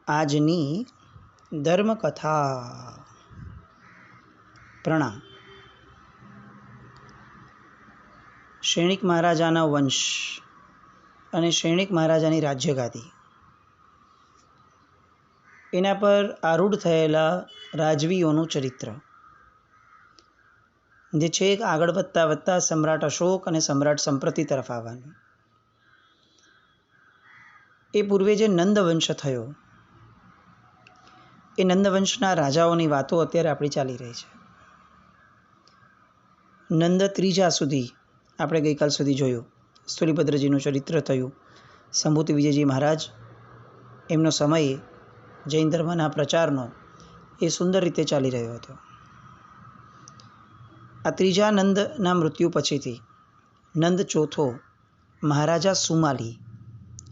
આજની ધર્મકથા. પ્રણામ. શૈણિક મહારાજાના વંશ અને શૈણિક મહારાજાની રાજ્યગાદી, એના પર આરૂઢ થયેલા રાજવીઓનું ચરિત્ર, જે છેક આગળ વધતા વધતા સમ્રાટ અશોક અને સમ્રાટ સંપ્રતિ તરફ આવવાનું. એ પૂર્વે જે નંદવંશ થયો, એ નંદવંશના રાજાઓની વાતો અત્યારે આપણી ચાલી રહી છે. નંદ ત્રીજા સુધી આપણે ગઈકાલ સુધી જોયું. સ્થૂલીભદ્રજીનું ચરિત્ર થયું. સંભૂતિ વિજયજી મહારાજ, એમનો સમય જૈન ધર્મના પ્રચારનો એ સુંદર રીતે ચાલી રહ્યો હતો. આ ત્રીજા નંદના મૃત્યુ પછીથી નંદ ચોથો મહારાજા સુમાલી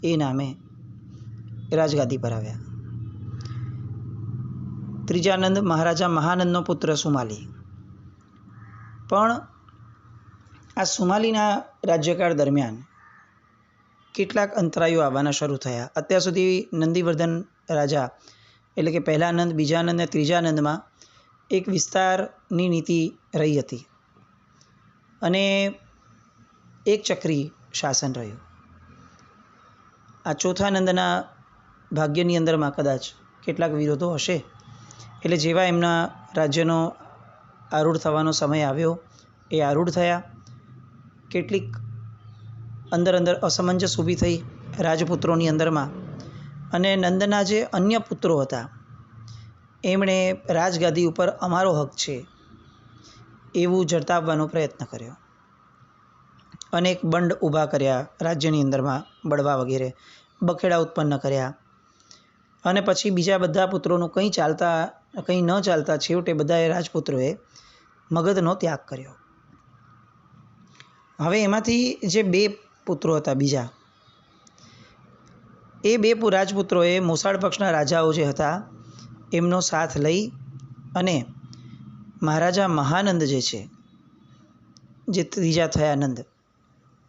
એ નામે રાજગાદી પર આવ્યા. ત્રીજા નંદ મહારાજા મહાનંદનો પુત્ર સુમાલી. પણ આ સુમાલીના રાજ્યકાળ દરમિયાન કેટલાક અંતરાયો આવવાના શરૂ થયા. અત્યાર સુધી નંદીવર્ધન રાજા, એટલે કે પહેલા નંદ, બીજા નંદ અને ત્રીજા નંદમાં એક વિસ્તારની નીતિ રહી હતી અને એક ચક્રી શાસન રહ્યું. આ ચોથા નંદના ભાગ્યની અંદરમાં કદાચ કેટલાક વિરોધો હશે. એટલે જેવા એમના રાજ્યનો આરૂઢ થવાનો સમય આવ્યો, એ આરૂઢ થયા. કેટલીક અંદર અસમંજસ ઊભી થઈ રાજપુત્રોની અંદરમાં, અને નંદના જે અન્ય પુત્રો હતા એમણે રાજગાદી ઉપર અમારો હક છે એવું જરતાવવાનો પ્રયત્ન કર્યો. અનેક બંડ ઊભા કર્યા રાજ્યની અંદરમાં, બળવા વગેરે બખેડા ઉત્પન્ન કર્યા. અને પછી બીજા બધા પુત્રોનું કંઈ ન ચાલતા છેવટે બધાએ રાજપુત્રોએ મગધનો ત્યાગ કર્યો. હવે એમાંથી જે બે પુત્રો હતા બીજા, એ બે રાજપુત્રોએ મોસાળ પક્ષના રાજાઓ જે હતા એમનો સાથ લઈ અને મહારાજા મહાનંદ જે છે, જે ત્રીજા થયા નંદ,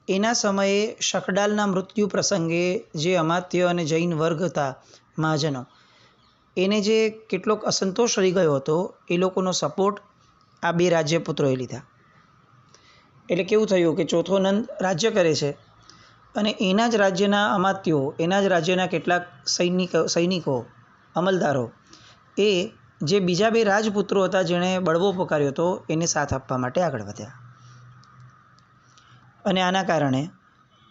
એના સમયે શકડાલના મૃત્યુ પ્રસંગે જે અમાત્ય અને જૈન વર્ગ હતા મહાજનો, એને જે કેટલોક અસંતોષ રહી ગયો હતો, એ લોકોનો સપોર્ટ આ બે રાજ્યપુત્રોએ લીધા. એટલે કેવું થયું કે ચોથો નંદ રાજ્ય કરે છે અને એના જ રાજ્યના અમાત્યો, એના જ રાજ્યના કેટલાક સૈનિકો, અમલદારો, એ જે બીજા બે રાજપુત્રો હતા જેણે બળવો પોકાર્યો હતો, એને સાથ આપવા માટે આગળ વધ્યા. અને આના કારણે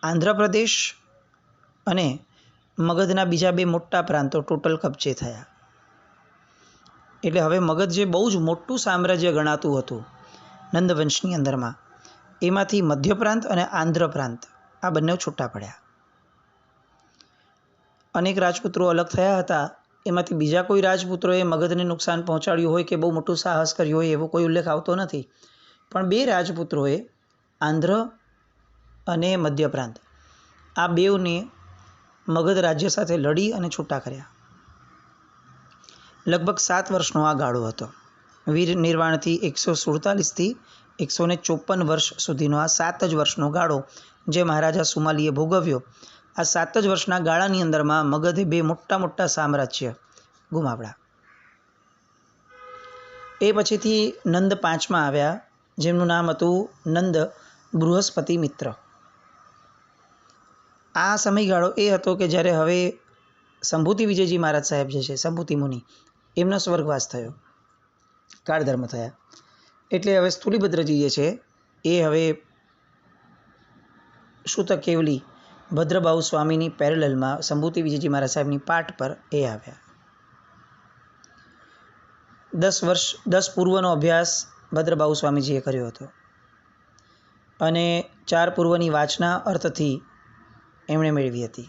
આંધ્રપ્રદેશ અને મગધના બીજા બે મોટા પ્રાંતો ટોટલ કબજે થયા. એટલે હવે મગધ જે બહુ જ મોટું સામ્રાજ્ય ગણાતું હતું નંદવંશની અંદરમાં, એમાંથી મધ્ય પ્રાંત અને આંધ્ર પ્રાંત આ બંને છૂટા પડ્યા. અનેક રાજપુત્રો અલગ થયા હતા. એમાંથી બીજા કોઈ રાજપુત્રોએ મગધને નુકસાન પહોંચાડ્યું હોય કે બહુ મોટું સાહસ કર્યું હોય એવો કોઈ ઉલ્લેખ આવતો નથી. પણ બે રાજપુત્રોએ આંધ્ર અને મધ્ય પ્રાંત આ બેઉને મગધ રાજ્ય સાથે લડી અને છૂટા કર્યા. લગભગ 7 વર્ષનો આ ગાળો હતો. વીર નિર્વાણથી 147થી 154 વર્ષ સુધીનો આ 7 જ વર્ષનો ગાળો જે મહારાજા સુમાલીએ ભોગવ્યો. આ 7 જ વર્ષના ગાળાની અંદરમાં મગધે બે મોટા સામ્રાજ્ય ગુમાવ્યા. એ પછીથી નંદ પાંચમાં આવ્યા, જેમનું નામ હતું નંદ બૃહસ્પતિ મિત્ર. આ સમયગાળો એ હતો કે જ્યારે હવે સંભૂતિ વિજયજી મહારાજ સાહેબ જે છે, સંભૂતિ મુનિ, એમનો સ્વર્ગવાસ થયો, કાળધર્મ થયા. એટલે હવે સ્થૂલીભદ્રજી જે છે એ હવે શુત કેવલી ભદ્રબાહુ સ્વામીની પેરેલલમાં સંભૂતિ વિજયજી મહારાજ સાહેબની પાટ પર એ આવ્યા. 10 પૂર્વનો અભ્યાસ ભદ્રબાહુ સ્વામીજીએ કર્યો હતો અને 4 પૂર્વની વાચના અર્થથી એમણે મેળવી હતી.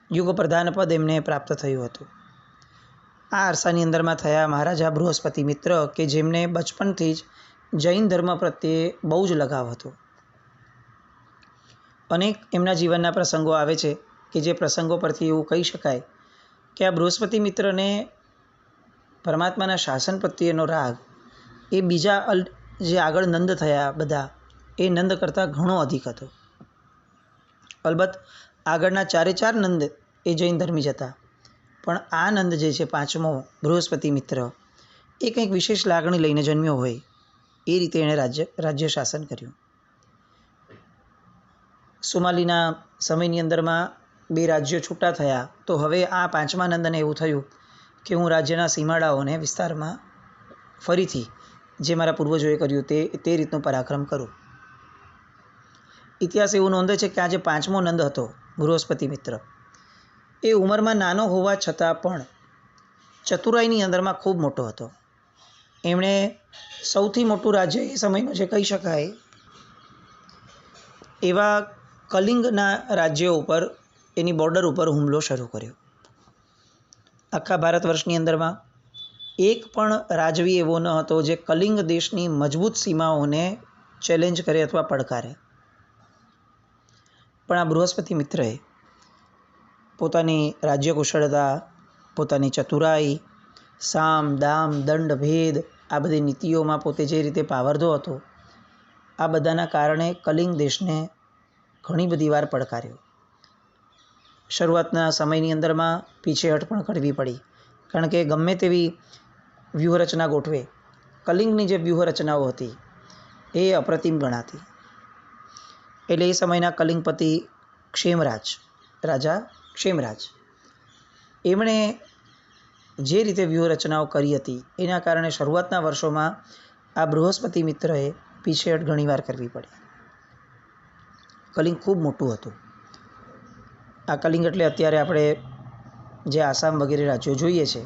યુગ પ્રધાન પદ એમને પ્રાપ્ત થયું હતું. આ અરસાની અંદરમાં થયા મહારાજા બૃહસ્પતિ મિત્ર, કે જેમને બચપણથી જ જૈન ધર્મ પ્રત્યે બહુ જ લગાવ હતો. અનેક એમના જીવનના પ્રસંગો આવે છે કે જે પ્રસંગો પરથી એવું કહી શકાય કે આ બૃહસ્પતિ મિત્રને પરમાત્માના શાસન પ્રત્યેનો રાગ એ બીજા જે આગળ નંદ થયા બધા, એ નંદ કરતાં ઘણો અધિક હતો. અલબત્ત આગળના 4 નંદ એ જૈન ધર્મી જ હતા, પણ આ નંદ જે છે પાંચમો બૃહસ્પતિ મિત્ર, એ કંઈક વિશેષ લાગણી લઈને જન્મ્યો હોય એ રીતે એણે રાજ્ય શાસન કર્યું. સુમાલીના સમયની અંદરમાં 2 રાજ્યો છૂટા થયા, તો હવે આ પાંચમા નંદને એવું થયું કે હું રાજ્યના સીમાડાઓને વિસ્તારમાં ફરીથી જે મારા પૂર્વજોએ કર્યું તે રીતનું પરાક્રમ કરું. ઇતિહાસ એવું નોંધે છે કે આ જે પાંચમો નંદ હતો બૃહસ્પતિ મિત્ર, એ ઉંમરમાં નાનો હોવા છતાં પણ ચતુરાઈની અંદરમાં ખૂબ મોટો હતો. એમણે સૌથી મોટું રાજ્ય એ સમયનું જે કહી શકાય એવા કલિંગના રાજ્યો ઉપર, એની બોર્ડર ઉપર હુમલો શરૂ કર્યો. આખા ભારત વર્ષની અંદરમાં એક પણ રાજવી એવો ન હતો જે કલિંગ દેશની મજબૂત સીમાઓને ચેલેન્જ કરે અથવા પડકારે. પણ આ બૃહસ્પતિ મિત્રએ પોતાની રાજ્ય કુશળતા, પોતાની ચતુરાઈ, સામ દામ દંડ ભેદ, આ બધી નીતિઓમાં પોતે જે રીતે પાવરધો હતો, આ બધાના કારણે કલિંગ દેશને ઘણી બધી વાર પડકાર્યો. શરૂઆતના સમયની અંદરમાં પીછેહટ પણ કરવી પડી, કારણ કે ગમે તેવી વ્યૂહરચના ગોઠવે, કલિંગની જે વ્યૂહરચનાઓ હતી એ અપ્રતિમ ગણાતી. એટલે એ સમયના કલિંગપતિ ક્ષેમરાજ, રાજા ક્ષેમરાજ, એમણે જે રીતે વ્યૂહરચનાઓ કરી હતી એના કારણે શરૂઆતના વર્ષોમાં આ બૃહસ્પતિ મિત્રએ પીછેહટ ઘણીવાર કરવી પડી. કલિંગ ખૂબ મોટું હતું. આ કલિંગ એટલે અત્યારે આપણે જે આસામ વગેરે રાજ્યો જોઈએ છે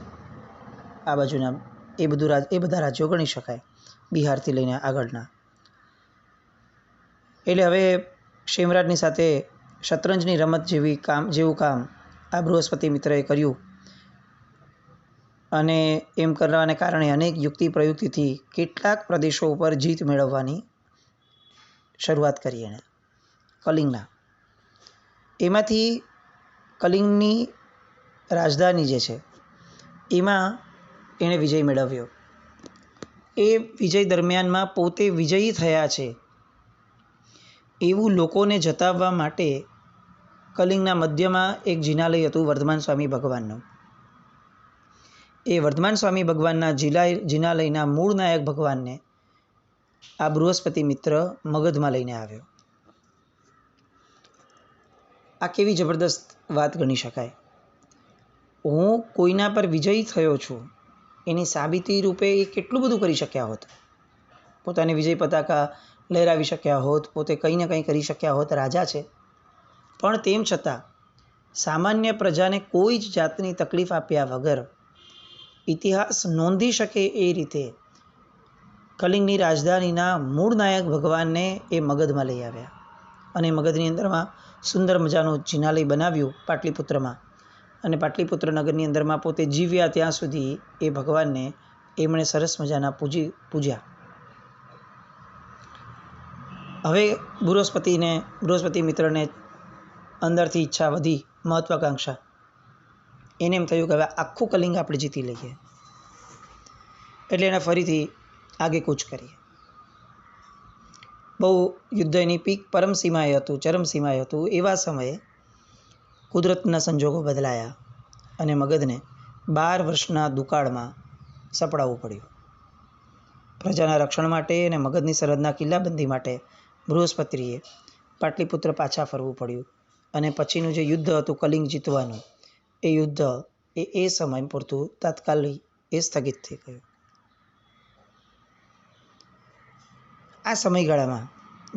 આ બાજુના, એ બધા રાજ્યો ગણી શકાય, બિહારથી લઈને આગળના. એટલે હવે ક્ષેમરાજની સાથે શતરંજની રમત જેવું કામ આ બૃહસ્પતિ મિત્રએ કર્યું, અને એમ કરવાને કારણે અનેક યુક્તિ પ્રયુક્તિથી કેટલાક પ્રદેશો ઉપર જીત મેળવવાની શરૂઆત કરી એણે કલિંગના. એમાંથી કલિંગની રાજધાની જે છે એમાં એણે વિજય મેળવ્યો. એ વિજય દરમિયાનમાં પોતે વિજયી થયા છે એવું લોકોને જતાવવા માટે કલિંગના મધ્યમાં એક જિનાલય હતું વર્ધમાન સ્વામી ભગવાનનું. એ વર્ધમાન સ્વામી ભગવાનના જિનાલયના મૂળ નાયક ભગવાનને આ બૃહસ્પતિ મિત્ર મગધમાં લઈને આવ્યો. આ કેવી જબરદસ્ત વાત ગણી શકાય. હું કોઈના પર વિજયી થયો છું એની સાબિતી રૂપે એ કેટલું બધું કરી શક્યા હોત. પોતાની વિજય પતાકા લહેરાવી શક્યા હોત, પોતે કંઈ ને કંઈ કરી શક્યા હોત, રાજા છે. પણ તેમ છતાં સામાન્ય પ્રજાને કોઈ જ જાતની તકલીફ આપ્યા વગર ઇતિહાસ નોંધી શકે એ રીતે કલિંગની રાજધાનીના મૂળ નાયક ભગવાનને એ મગધમાં લઈ આવ્યા, અને મગધની અંદરમાં સુંદર મજાનું જિનાલય બનાવ્યું પાટલીપુત્રમાં. અને પાટલીપુત્ર નગરની અંદરમાં પોતે જીવ્યા ત્યાં સુધી એ ભગવાનને એમણે સરસ મજાના પૂજ્યા. હવે બૃહસ્પતિ મિત્રને અંદરથી ઈચ્છા વધી, મહત્વાકાંક્ષા. એને એમ થયું કે હવે આખું કલિંગ આપણે જીતી લઈએ. એટલે એણે ફરીથી આગેકૂચ કરી. બહુ યુદ્ધ એની પીક ચરમસીમાએ હતું. એવા સમયે કુદરતના સંજોગો બદલાયા અને મગધને 12 વર્ષના દુકાળમાં સપડાવવું પડ્યું. પ્રજાના રક્ષણ માટે અને મગધની સરહદના કિલ્લાબંધી માટે બૃહસ્પતિએ પાટલીપુત્ર પાછા ફરવું પડ્યું. અને પછીનું જે યુદ્ધ હતું કલિંગ જીતવાનું, એ યુદ્ધ એ સમય પૂરતું તાત્કાલિક સ્થગિત થઈ ગયું. આ સમયગાળામાં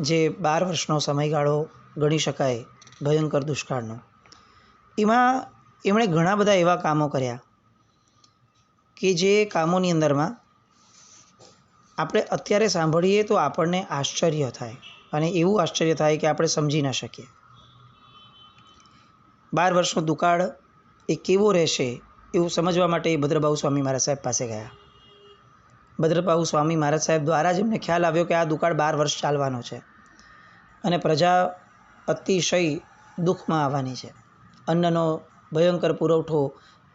જે 12 વર્ષનો સમયગાળો ગણી શકાય ભયંકર દુષ્કાળનો, એમાં એમણે ઘણા બધા એવા કામો કર્યા કે જે કામોની અંદરમાં આપણે અત્યારે સાંભળીએ તો આપણને આશ્ચર્ય થાય, અને એવું આશ્ચર્ય થાય કે આપણે સમજી ન શકીએ. 12 વર્ષનો દુકાળ એ કેવો રહેશે એવું સમજવા માટે એ ભદ્રબાહુ સ્વામી મહારાજ સાહેબ પાસે ગયા. ભદ્રબાહુ સ્વામી મહારાજ સાહેબ દ્વારા જ એમને ખ્યાલ આવ્યો કે આ દુકાળ 12 વર્ષ ચાલવાનો છે અને પ્રજા અતિશય દુઃખમાં આવવાની છે. અન્નનો ભયંકર પુરવઠો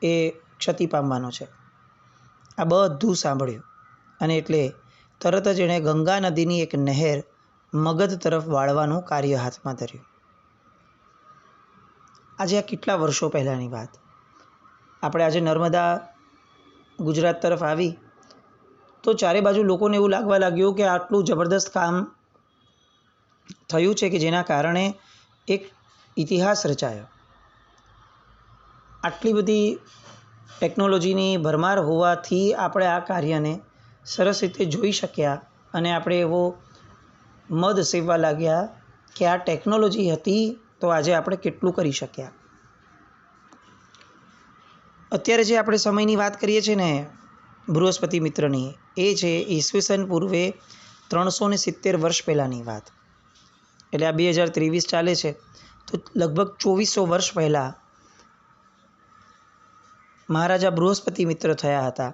એ ક્ષતિ પામવાનો છે. આ બધું સાંભળ્યું, અને એટલે તરત જ એણે ગંગા નદીની એક નહેર મગધ તરફ વાળવાનું કાર્ય હાથમાં ધર્યું. આજે આ કેટલા વર્ષો પહેલાંની વાત. આપણે આજે નર્મદા ગુજરાત તરફ આવી તો ચારે બાજુ લોકોને એવું લાગવા લાગ્યું કે આટલું જબરદસ્ત કામ થયું છે કે જેના કારણે એક ઇતિહાસ રચાયો. આટલી બધી ટેકનોલોજીની ભરમાર હોવાથી આપણે આ કાર્યને સરસ રીતે જોઈ શક્યા અને આપણે એવો મદ સેવવા લાગ્યા કે આ ટેકનોલોજી હતી તો આજે આપણે કેટલું કરી શક્યા. અત્યારે જે આપણે સમયની વાત કરીએ છીએ ને બૃહસ્પતિ મિત્રની, એ છે ઈસવીસન પૂર્વે 370 વર્ષ પહેલાંની વાત. એટલે આ 2023 ચાલે છે તો લગભગ 2400 વર્ષ પહેલાં મહારાજા બૃહસ્પતિ મિત્ર થયા હતા.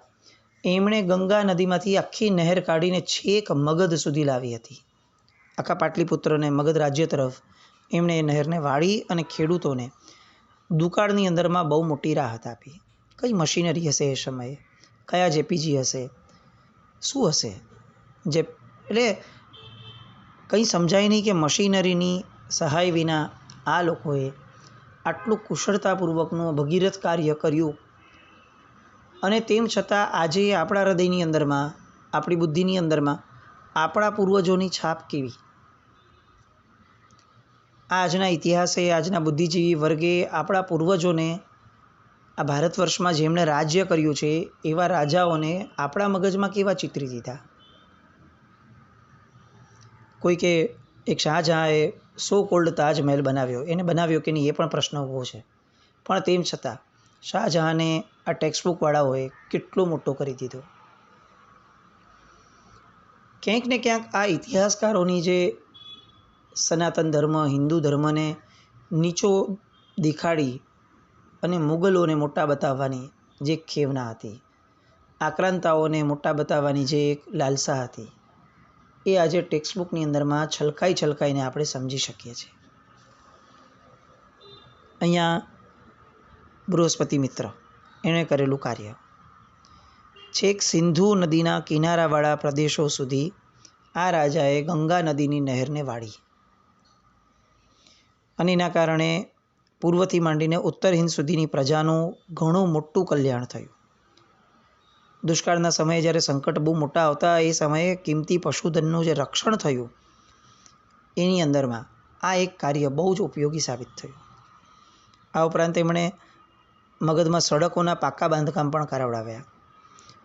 એમણે ગંગા નદીમાંથી આખી નહેર કાઢીને છેક મગધ સુધી લાવી હતી. આખા પાટલીપુત્રને મગધ રાજ્ય તરફ એમણે એ નહેરને વાળી અને ખેડૂતોને દુકાળની અંદરમાં બહુ મોટી રાહત આપી. કઈ મશીનરી હશે એ સમયે, કયા જેપીજી હશે, શું હશે જે, એટલે કંઈ સમજાય નહીં કે મશીનરીની સહાય વિના આ લોકોએ આટલું કુશળતાપૂર્વકનું ભગીરથ કાર્ય કર્યું. અને તેમ છતાં આજે આપણા હૃદયની અંદરમાં, આપણી બુદ્ધિની અંદરમાં આપણા પૂર્વજોની છાપ કેવી. આજના ઇતિહાસે, આજના બુદ્ધિજીવી વર્ગે આપણા પૂર્વજોને આ ભારત વર્ષમાં જેમણે રાજ્ય કર્યું છે એવા રાજાઓને આપણા મગજમાં કેવા ચિતરી દીધા. કોઈ કે એક શાહજહાંએ સો કોલ્ડ તાજમહેલ બનાવ્યો, એને બનાવ્યો કે નહીં એ પણ પ્રશ્ન ઊભો છે. પણ તેમ છતાં શાહજહાંને આ ટેક્સ્ટબુકવાળાઓએ કેટલો મોટો કરી દીધો. ક્યાંક ને ક્યાંક આ ઇતિહાસકારોની જે સનાતન ધર્મ, હિન્દુ ધર્મને નીચો દેખાડી અને મુગલોને મોટા બતાવવાની જે ખેવના હતી, આક્રાંતાઓને મોટા બતાવવાની જે એક લાલસા હતી, એ આજે ટેક્સ્ટબુકની અંદરમાં છલકાઈને આપણે સમજી શકીએ છીએ. અહીંયા બૃહસ્પતિ મિત્ર એણે કરેલું કાર્ય છેક સિંધુ નદીના કિનારાવાળા પ્રદેશો સુધી આ રાજાએ ગંગા નદીની નહેરને વાળી અને એના કારણે પૂર્વથી માંડીને ઉત્તર હિંદ સુધીની પ્રજાનું ઘણું મોટું કલ્યાણ થયું. દુષ્કાળના સમયે જ્યારે સંકટ બહુ મોટા આવતા, એ સમયે કિંમતી પશુધનનું જે રક્ષણ થયું એની અંદરમાં આ એક કાર્ય બહુ જ ઉપયોગી સાબિત થયું. આ ઉપરાંત એમણે મગધમાં સડકોના પાકા બાંધકામ પણ કરાવડાવ્યા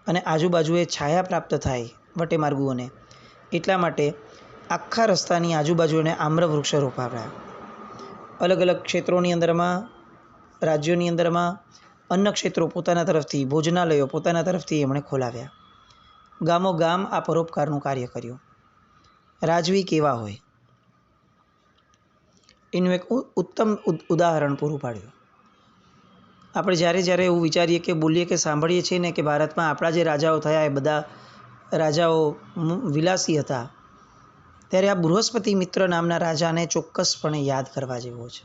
અને આજુબાજુએ છાયા પ્રાપ્ત થાય વટે માર્ગોને, એટલા માટે આખા રસ્તાની આજુબાજુ એને આમ્ર વૃક્ષ રોપાવ્યા. અલગ અલગ ક્ષેત્રોની અંદરમાં, રાજ્યોની અંદરમાં અન્ન ક્ષેત્રો પોતાના તરફથી, ભોજનાલયો પોતાના તરફથી એમણે ખોલાવ્યા. ગામો ગામ આ પરોપકારનું કાર્ય કર્યું. રાજવી કેવા હોય એનું એક ઉત્તમ ઉદાહરણ પૂરું પાડ્યું. આપણે જ્યારે એવું વિચારીએ કે બોલીએ કે સાંભળીએ છીએ ને કે ભારતમાં આપણા જે રાજાઓ થયા એ બધા રાજાઓ વિલાસી હતા, ત્યારે આ બૃહસ્પતિ મિત્ર નામના રાજાને ચોક્કસપણે યાદ કરવા જેવો છે.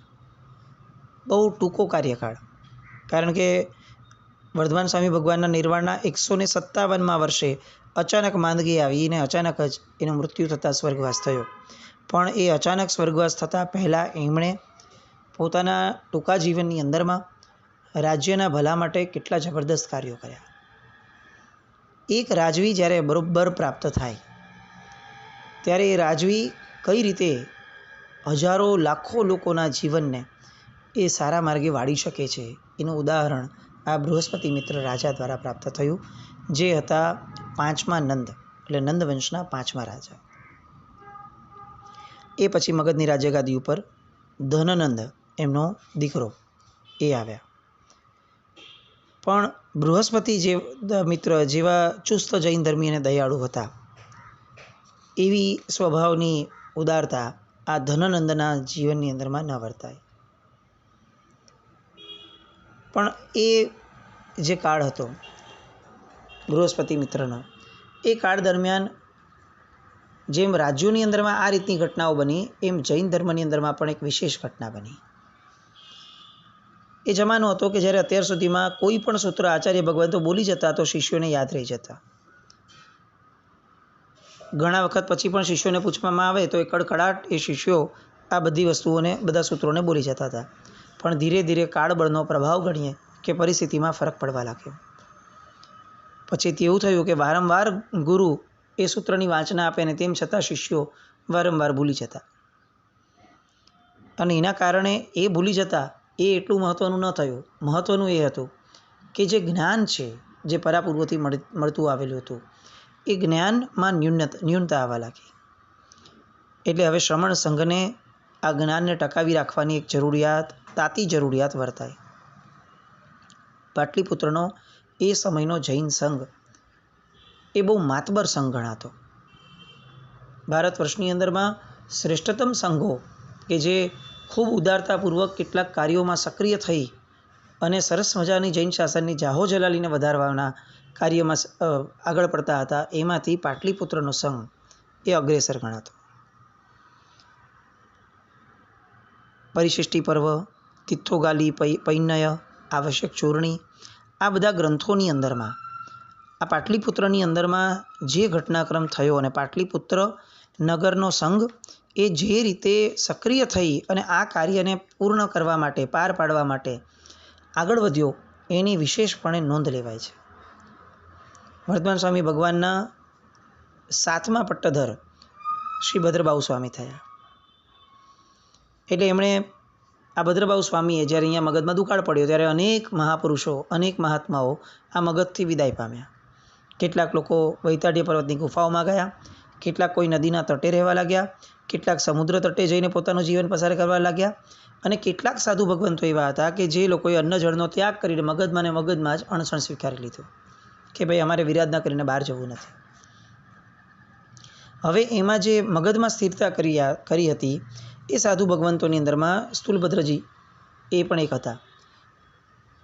બહુ ટૂંકો કાર્યકાળ, કારણ કે વર્ધમાન સ્વામી ભગવાનના નિર્વાણના 157મા વર્ષે અચાનક માંદગી આવી અને અચાનક જ એનું મૃત્યુ થતાં સ્વર્ગવાસ થયો. પણ એ અચાનક સ્વર્ગવાસ થતાં પહેલાં એમણે પોતાના ટૂંકા જીવનની અંદરમાં રાજ્યના ભલા માટે કેટલા જબરદસ્ત કાર્યો કર્યા. એક રાજવી જ્યારે બરોબર પ્રાપ્ત થાય ત્યારે એ રાજવી કઈ રીતે હજારો લાખો લોકોના જીવનને એ સારા માર્ગે વાળી શકે છે એનું ઉદાહરણ આ બૃહસ્પતિ મિત્ર રાજા દ્વારા પ્રાપ્ત થયું, જે હતા 5મા નંદ, એટલે નંદવંશના 5મા રાજા. એ પછી મગધની રાજ્યગાદી ઉપર ધનનંદ એમનો દીકરો એ આવ્યા. પણ બૃહસ્પતિ જે મિત્ર જેવા ચુસ્ત જૈન ધર્મી અને દયાળુ હતા, એવી સ્વભાવની ઉદારતા આ ધનનંદના જીવનની અંદરમાં ન વર્તાય. પણ એ જે કાળ હતો બૃહસ્પતિ મિત્રનો, એ કાળ દરમિયાન જેમ રાજ્યોની અંદરમાં આ રીતની ઘટનાઓ બની, એમ જૈન ધર્મની અંદરમાં પણ એક વિશેષ ઘટના બની. એ જમાનો હતો કે જ્યારે અત્યાર સુધીમાં કોઈ પણ સૂત્ર આચાર્ય ભગવાન તો બોલી જતા તો શિષ્યોને યાદ રહી જતા. ઘણા વખત પછી પણ શિષ્યોને પૂછવામાં આવે તો એ કડકડાટ એ શિષ્યો આ બધી વસ્તુઓને, બધા સૂત્રોને બોલી જતા હતા. પણ ધીરે ધીરે કાળબળનો પ્રભાવ ગણીએ કે પરિસ્થિતિમાં ફરક પડવા લાગ્યો. પછીથી એવું થયું કે વારંવાર ગુરુ એ સૂત્રની વાંચના આપે ને તેમ છતાં શિષ્યો વારંવાર ભૂલી જતા, અને એના કારણે એ ભૂલી જતા એ એટલું મહત્ત્વનું ન થયું. મહત્ત્વનું એ હતું કે જે જ્ઞાન છે, જે પરાપૂર્વથી મળતું આવેલું હતું, એ જ્ઞાનમાં ન્યૂનતા આવવા લાગી. એટલે હવે શ્રમણ સંઘને આ જ્ઞાનને ટકાવી રાખવાની એક તાતી જરૂરિયાત વર્તાય. પાટલીપુત્રનો એ સમયનો જૈન સંઘ એ બહુ માતબર સંઘ ગણાતો. ભારત વર્ષની અંદરમાં શ્રેષ્ઠતમ સંઘો કે જે ખૂબ ઉદારતાપૂર્વક કેટલાક કાર્યોમાં સક્રિય થઈ અને સરસ મજાની જૈન શાસનની જાહો જલાલીને વધારવાના કાર્યમાં આગળ પડતા હતા, એમાંથી પાટલીપુત્રનો સંઘ એ અગ્રેસર ગણાતો. પરિશિષ્ટિ પર્વ, તિથ્થોગાલી પૈનય, આવશ્યક ચોરણી, આ બધા ગ્રંથોની અંદરમાં આ પાટલીપુત્રની અંદરમાં જે ઘટનાક્રમ થયો અને પાટલીપુત્ર નગરનો સંઘ એ જે રીતે સક્રિય થઈ અને આ કાર્યને પૂર્ણ કરવા માટે, પાર પાડવા માટે આગળ વધ્યો, એની વિશેષપણે નોંધ લેવાય છે. વર્ધમાન સ્વામી ભગવાનના 7મા પટ્ટધર શ્રી ભદ્રબાહુ સ્વામી થયા. એટલે એમણે આ ભદ્રબાહુ સ્વામીએ જ્યારે અહીંયા મગધમાં દુકાળ પડ્યો ત્યારે અનેક મહાપુરુષો, અનેક મહાત્માઓ આ મગધથી વિદાય પામ્યા. કેટલાક લોકો વૈતાઢ્ય પર્વતની ગુફાઓમાં ગયા, કેટલાક કોઈ નદીના તટે રહેવા લાગ્યા, કેટલાક સમુદ્ર તટે જઈને પોતાનું જીવન પસાર કરવા લાગ્યા, અને કેટલાક સાધુ ભગવંતો એવા હતા કે જે લોકોએ અન્ન જળનો ત્યાગ કરીને મગધમાં ને મગધમાં જ અણસણ સ્વીકારી લીધું કે ભાઈ અમારે વિરાધના કરીને બહાર જવું નથી. હવે એમાં જે મગધમાં સ્થિરતા કરી હતી એ સાધુ ભગવંતોની અંદરમાં સ્થૂલભદ્રજી એ પણ એક હતા.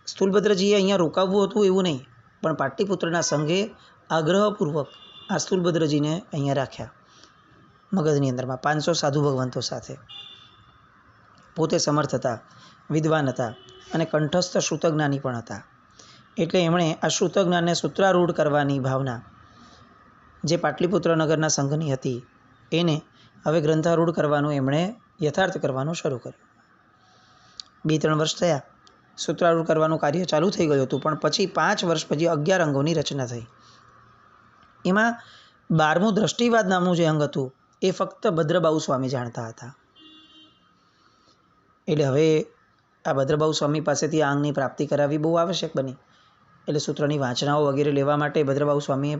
સ્થૂલભદ્રજીએ અહીંયા રોકાવવું હતું એવું નહીં, પણ પાટલીપુત્રના સંઘે આગ્રહપૂર્વક આ સ્થૂલભદ્રજીને અહીંયા રાખ્યા મગધની અંદરમાં 500 સાધુ ભગવંતો સાથે. પોતે સમર્થ હતા, વિદ્વાન હતા અને કંઠસ્થ શ્રુતજ્ઞાની પણ હતા. એટલે એમણે આ શ્રુતજ્ઞાનને સૂત્રારૂઢ કરવાની ભાવના જે પાટલીપુત્ર નગરના સંઘની હતી એને હવે ગ્રંથારૂઢ કરવાનું એમણે યથાર્થ કરવાનું શરૂ કર્યું. 2-3 વર્ષ થયા, સૂત્રારૂઢ કરવાનું કાર્ય ચાલુ થઈ ગયું હતું, પણ પછી 5 વર્ષ પછી 11 અંગોની રચના થઈ. એમાં 12મું દ્રષ્ટિવાદ નામનું જે અંગ હતું એ ફક્ત ભદ્રબાહુ સ્વામી જાણતા હતા. એટલે હવે આ ભદ્રબાહુ સ્વામી પાસેથી આ અંગની પ્રાપ્તિ કરાવવી બહુ આવશ્યક બની. એટલે સૂત્રની વાંચનાઓ વગેરે લેવા માટે ભદ્રબાહુ સ્વામીએ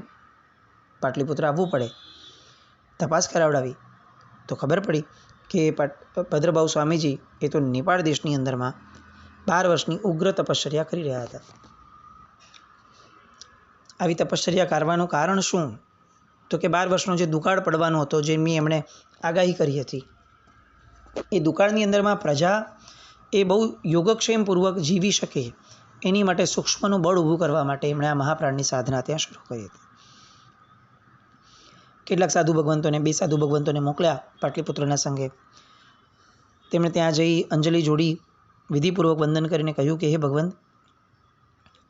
પાટલીપુત્ર આવવું પડે. તપાસ કરાવડાવી તો ખબર પડી કે ભદ્રબાહુ સ્વામીજી એ તો નેપાળ દેશની અંદરમાં 12 વર્ષની ઉગ્ર તપશ્ચર્યા કરી રહ્યા હતા. આવી તપશ્ચર્યા કરવાનું કારણ શું? તો કે 12 વર્ષનો જે દુકાળ પડવાનો હતો, જેની એમણે આગાહી કરી હતી, એ દુકાળની અંદરમાં પ્રજા એ બહુ યોગક્ષેમપૂર્વક જીવી શકે એની માટે સૂક્ષ્મનું બળ ઊભું કરવા માટે એમણે આ મહાપ્રાણની સાધના ત્યાં શરૂ કરી હતી. કેટલાક સાધુ ભગવંતોને 2 સાધુ ભગવંતોને મોકલ્યા પાટલીપુત્રના સંઘે. તેમણે ત્યાં જઈ અંજલિ જોડી વિધિપૂર્વક વંદન કરીને કહ્યું કે હે ભગવંત,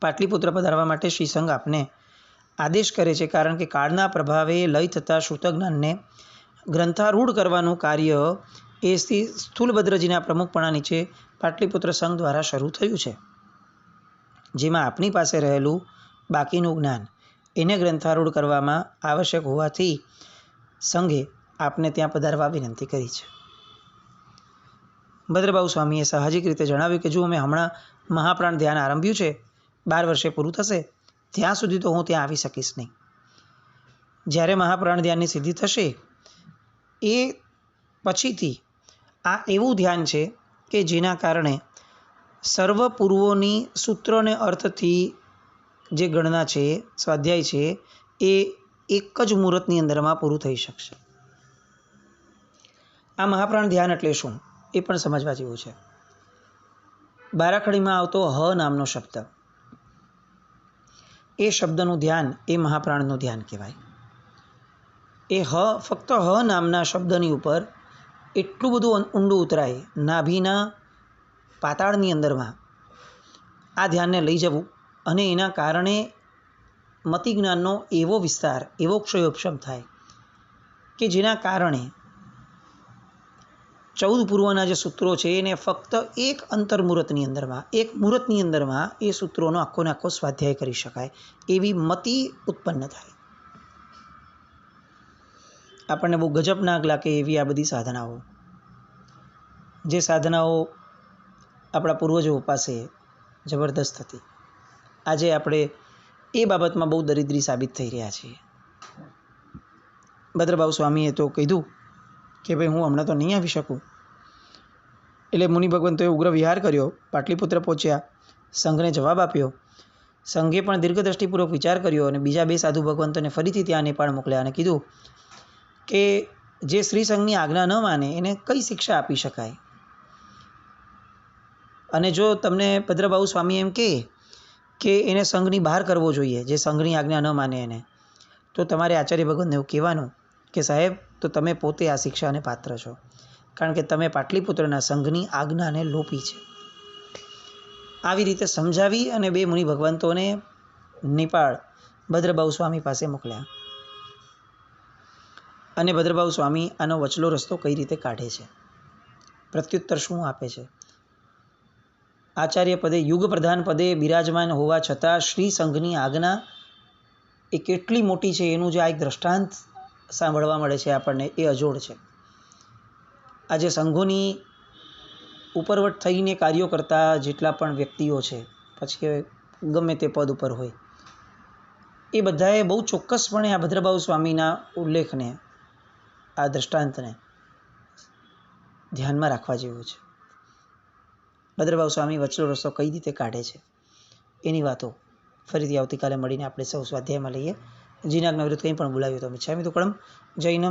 પાટલીપુત્ર પધારવા માટે શ્રી સંઘ આપને આદેશ કરે છે, કારણ કે કાળના પ્રભાવે લય થતા શ્રુતજ્ઞાનને ગ્રંથારૂઢ કરવાનું કાર્ય એ સ્થૂલભદ્રજીના પ્રમુખપણા નીચે પાટલીપુત્ર સંઘ દ્વારા શરૂ થયું છે, જેમાં આપની પાસે રહેલું બાકીનું જ્ઞાન એને ગ્રંથારૂઢ કરવામાં આવશ્યક હોવાથી સંઘે આપને ત્યાં પધારવા વિનંતી કરી છે. ભદ્રબાહુ સ્વામીએ સાહજિક રીતે જણાવ્યું કે જો મેં હમણાં મહાપ્રાણ ધ્યાન આરંભ્યું છે, 12 વર્ષે પૂરું થશે ત્યાં સુધી તો હું ત્યાં આવી શકીશ નહીં. જ્યારે મહાપ્રાણ ધ્યાનની સિદ્ધિ થશે એ પછીથી આ એવું ધ્યાન છે કે જેના કારણે સર્વ પૂર્વોની સૂત્ર અને અર્થથી જે ગણના છે, સ્વાધ્યાય છે, એ એક જ મુહૂર્તની અંદરમાં પૂરું થઈ શકશે. આ મહાપ્રાણ ધ્યાન એટલે શું એ પણ સમજવા જેવું છે. બારાખડીમાં આવતો હ નામનો શબ્દ, એ શબ્દનું ધ્યાન એ મહાપ્રાણનું ધ્યાન કહેવાય. એ ફક્ત હ નામના શબ્દની ઉપર એટલું બધું ઊંડું ઉતરાય, નાભીના પાતાળની અંદરમાં આ ધ્યાનને લઈ જવું, અને એના કારણે મતિજ્ઞાનનો એવો વિસ્તાર, એવો ક્ષયોપશમ થાય કે જેના કારણે 14 પૂર્વના જે સૂત્રો છે એને ફક્ત એક અંતર્મુહૂર્તની અંદરમાં, એક મુહૂર્તની અંદરમાં એ સૂત્રોનો આખોને આખો સ્વાધ્યાય કરી શકાય એવી મતિ ઉત્પન્ન થાય. આપણને બહુ ગજબનાક લાગે એવી આ બધી સાધનાઓ, જે સાધનાઓ આપણા પૂર્વજો પાસે જબરદસ્ત હતી. આજે આપણે એ બાબતમાં બહુ દરિદ્રી સાબિત થઈ રહ્યા છીએ. ભદ્રભાવ સ્વામીએ તો કીધું કે ભાઈ હું હમણાં તો નહીં આવી શકું. એટલે મુનિ ભગવંતોએ ઉગ્ર વિહાર કર્યો, પાટલીપુત્ર પહોંચ્યા, સંઘને જવાબ આપ્યો. સંઘે પણ દીર્ઘદ્રષ્ટિપૂર્વક વિચાર કર્યો અને બીજા 2 સાધુ ભગવંતોને ફરીથી ત્યાં નેપાળ મોકલ્યા અને કીધું કે જે શ્રી સંઘની આજ્ઞા ન માને એને કઈ શિક્ષા આપી શકાય. અને જો તમને ભદ્રભાવ સ્વામી એમ કે એને સંઘની બહાર કરવો જોઈએ, જે સંઘની આજ્ઞા ન માને એને, તો તમારે આચાર્ય ભગવંતને એવું કહેવાનું કે સાહેબ તો તમે પોતે આ શિક્ષાને પાત્ર છો, કારણ કે તમે પાટલીપુત્રના સંઘની આજ્ઞાને લોપી છે. આવી રીતે સમજાવી અને 2 મુનિ ભગવંતોને નેપાળ ભદ્રભાવ સ્વામી પાસે મોકલ્યા. અને ભદ્રભાવ સ્વામી આનો વચલો રસ્તો કઈ રીતે કાઢે છે, પ્રત્યુત્તર શું આપે છે. આચાર્ય પદે, યુગ પ્રધાન પદે બિરાજમાન હોવા છતાં શ્રી સંઘની આજ્ઞા એ કેટલી મોટી છે એનું જે આ એક દ્રષ્ટાંત સાંભળવા મળે છે આપણને, એ અજોડ છે. આજે સંઘોની ઉપરવટ થઈને કાર્યો કરતા જેટલા પણ વ્યક્તિઓ છે, પછી ગમે તે પદ ઉપર હોય, એ બધાએ બહુ ચોક્કસપણે આ ભદ્રભાવ સ્વામીના ઉલ્લેખને, આ દ્રષ્ટાંતને ધ્યાનમાં રાખવા જેવું છે. ભદ્રભાવ સ્વામી વચલો રસ્તો કઈ રીતે કાઢે છે એની વાતો ફરીથી આવતીકાલે મળીને આપણે સૌ સ્વાધ્યાયમાં લઈએ. જીનાજ્ઞા વિરુદ્ધ કંઈ પણ બોલાવ્યું તો મિચ્છામિ દુક્કડમ. જૈનમ